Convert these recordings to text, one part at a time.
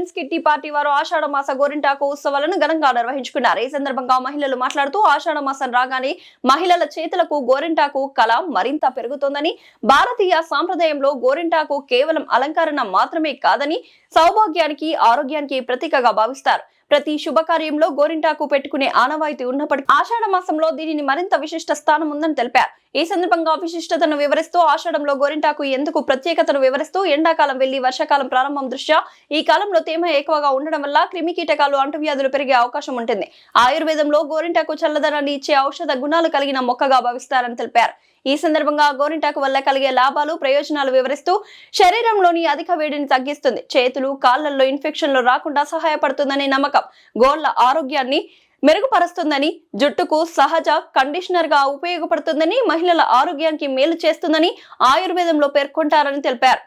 Friends kitty party వారు ఆషాఢ మాస గోరింటాకు ఉత్సవాలను ఘనంగా నిర్వహించుకున్నారు. ఈ సందర్భంగా మహిళలు మాట్లాడుతూ ఆషాఢ మాసం రాగానే మహిళల చేతులకు గోరింటాకు కళ మరింత పెరుగుతోందని, భారతీయ సాంప్రదాయంలో గోరింటాకు కేవలం అలంకరణ మాత్రమే కాదని, సౌభాగ్యానికి ఆరోగ్యానికి ప్రతీకగా భావిస్తారు. ప్రతి శుభకార్యంలో గోరింటాకు పెట్టుకునే ఆనవాయితీ ఉన్నప్పటికీ ఆషాఢ మాసంలో దీనిని మరింత విశిష్ట స్థానం ఉందని తెలిపారు. ఈ సందర్భంగా విశిష్టతను వివరిస్తూ ఆషాఢంలో గోరింటాకు ఎందుకు ప్రత్యేకతను వివరిస్తూ ఎండాకాలం వెళ్లి వర్షాకాలం ప్రారంభం దృష్ట్యా ఈ కాలంలో తేమ ఎక్కువగా ఉండడం వల్ల క్రిమి కీటకాలు అంటువ్యాధులు పెరిగే అవకాశం ఉంటుంది. ఆయుర్వేదంలో గోరింటాకు చల్లదనాన్ని ఇచ్చే ఔషధ గుణాలు కలిగిన మొక్కగా భావిస్తారని తెలిపారు. ఈ సందర్భంగా గోరింటాకు వల్ల కలిగే లాభాలు ప్రయోజనాలు వివరిస్తూ శరీరంలోని అధిక వేడిని తగ్గిస్తుంది, చేతులు కాళ్లలో ఇన్ఫెక్షన్లు రాకుండా సహాయపడుతుందనే నమ్మకం, గోళ్ల ఆరోగ్యాన్ని మెరుగుపరుస్తుందని, జుట్టుకు సహజ కండిషనర్ గా ఉపయోగపడుతుందని, మహిళల ఆరోగ్యానికి మేలు చేస్తుందని ఆయుర్వేదంలో పేర్కొంటారని తెలిపారు.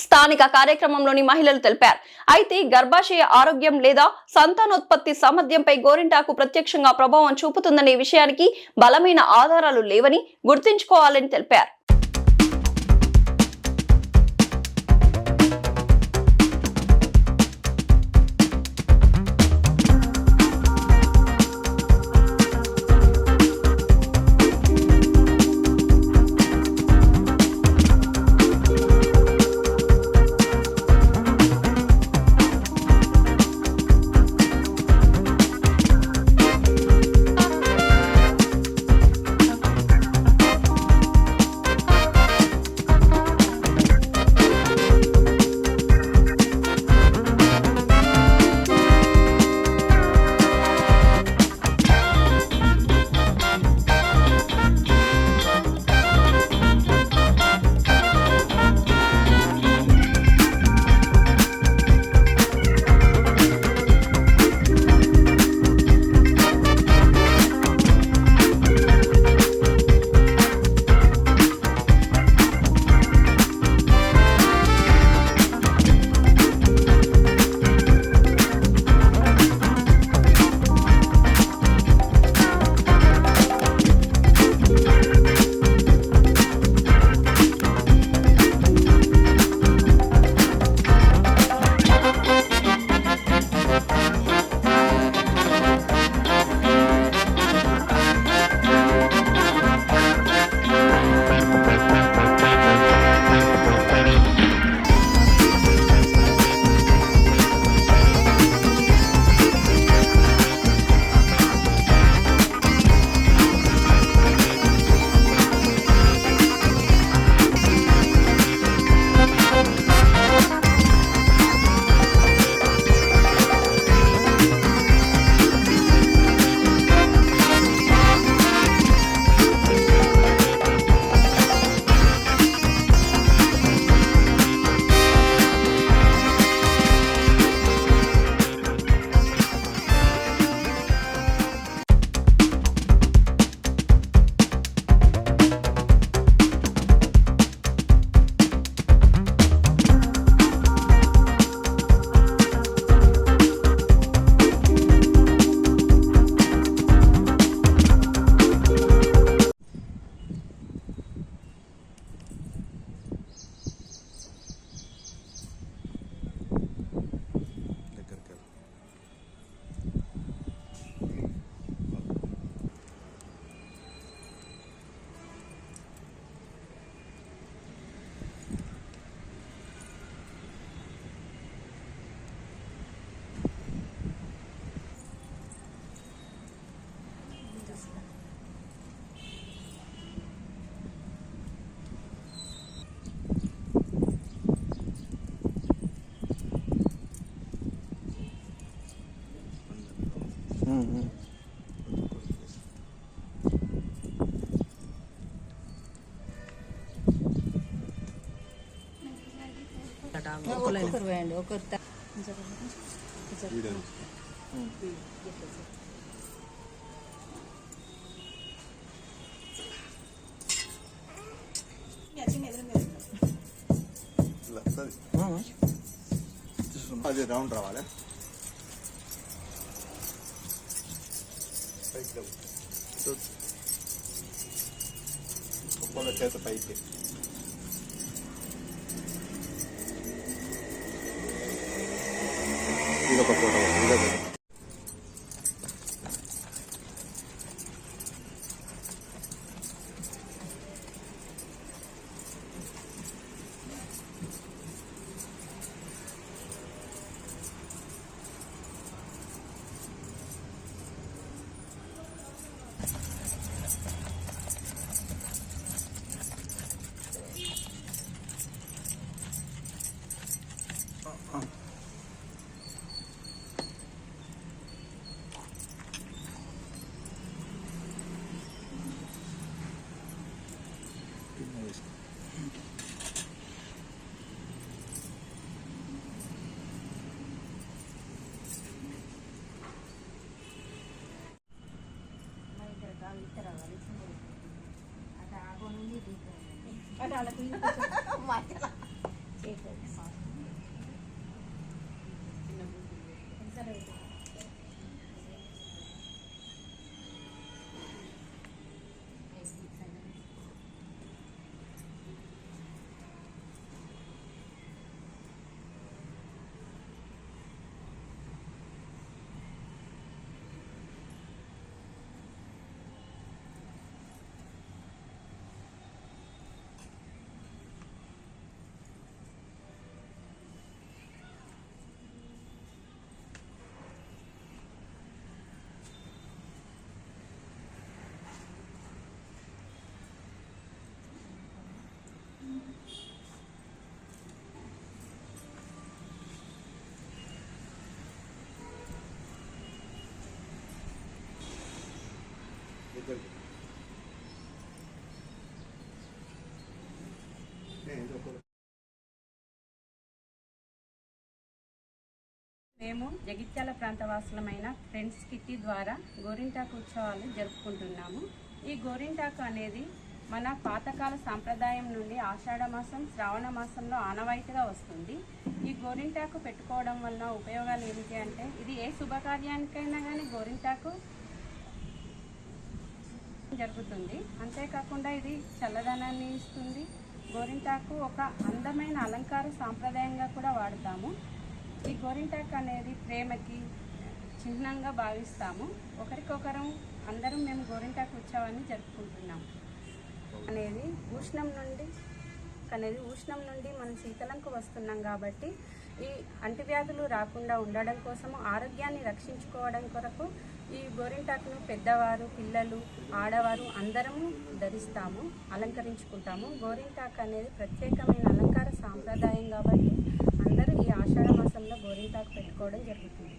స్థానిక కార్యక్రమంలోని మహిళలు తెలిపారు. అయితే గర్భాశయ ఆరోగ్యం లేదా సంతానోత్పత్తి సామర్థ్యంపై గోరింటాకు ప్రత్యక్షంగా ప్రభావం చూపుతుందనే విషయానికి బలమైన ఆధారాలు లేవని గుర్తుంచుకోవాలని తెలిపారు. అది రౌండ్ రావాలి. ఒక్కొక్క చేత పైకి మేము జగిత్యాల ప్రాంతవాసులమైన ఫ్రెండ్స్ కిట్టి ద్వారా గోరింటాకు ఉత్సవాలు జరుపుకుంటున్నాము. ఈ గోరింటాకు అనేది మన పాతకాల సాంప్రదాయం నుండి ఆషాఢ మాసం, శ్రావణ మాసంలో ఆనవాయితీగా వస్తుంది. ఈ గోరింటాకు పెట్టుకోవడం వల్ల ఉపయోగాలు ఏమిటి అంటే, ఇది ఏ శుభకార్యానికైనా కానీ గోరింటాకు జరుగుతుంది. అంతేకాకుండా ఇది చల్లదనాన్ని ఇస్తుంది. గోరింటాకు ఒక అందమైన అలంకార సాంప్రదాయంగా కూడా వాడతాము. ఈ గోరింటాకు అనేది ప్రేమకి చిహ్నంగా భావిస్తాము. ఒకరికొకరం అందరం మేము గోరింటాకు ఉత్సవాన్ని జరుపుకుంటున్నాము. అనేది ఉష్ణం నుండి మనం శీతలంకు వస్తున్నాం కాబట్టి ఈ అంటువ్యాధులు రాకుండా ఉండడం కోసము, ఆరోగ్యాన్ని రక్షించుకోవడం కొరకు ఈ గోరింటాకును పెద్దవారు, పిల్లలు, ఆడవారు అందరము ధరిస్తాము, అలంకరించుకుంటాము. గోరింటాకు అనేది ప్రత్యేకమైన అలంకార సాంప్రదాయం కాబట్టి అందరూ ఈ ఆషాఢ మాసంలో గోరింటాకు పెట్టుకోవడం జరుగుతుంది.